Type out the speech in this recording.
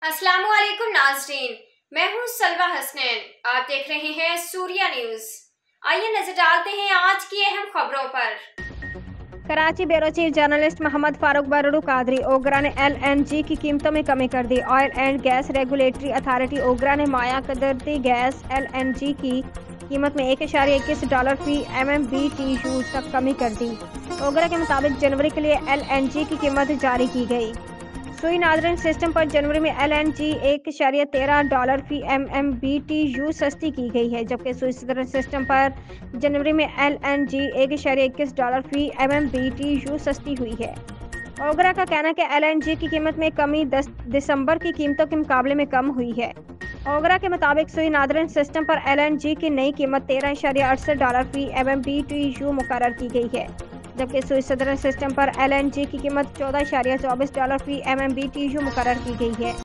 अस्सलामुअलैकुम नाज़रीन, मैं हूं सलवा हसनैन। आप देख रहे हैं सूर्या न्यूज। आइए नजर डालते हैं आज की अहम खबरों पर। Karachi bureau chief journalist Mohammad Farooq Bardu Qadri OGRA ने LNG की कीमतों में कमी कर दी। Oil and gas regulatory authority OGRA ने माया कदरती गैस LNG की कीमत में $1.21 फी MMBTU तक कमी कर दी। ओगरा के मुताबिक जनवरी के लिए LNG की कीमत जारी की गई। सुई नादरन सिस्टम पर जनवरी में LNG $1.13 फी MMBTU सस्ती की गई है, जबकि सुई सदरन सिस्टम पर जनवरी में LNG $1.21 फी MMBTU सस्ती हुई है। ओगरा का कहना है कि LNG की कीमत में कमी 10 दिसंबर की कीमतों के मुकाबले में कम हुई है। ओगरा के मुताबिक सुई नादरन सिस्टम पर LNG की नई कीमत $13.68 फी MMBTU मुकर्रर की गई है, जबकि सुई सदरन सिस्टम पर LNG की कीमत $14.24 फी MMBTU मुकर्रर की गई है।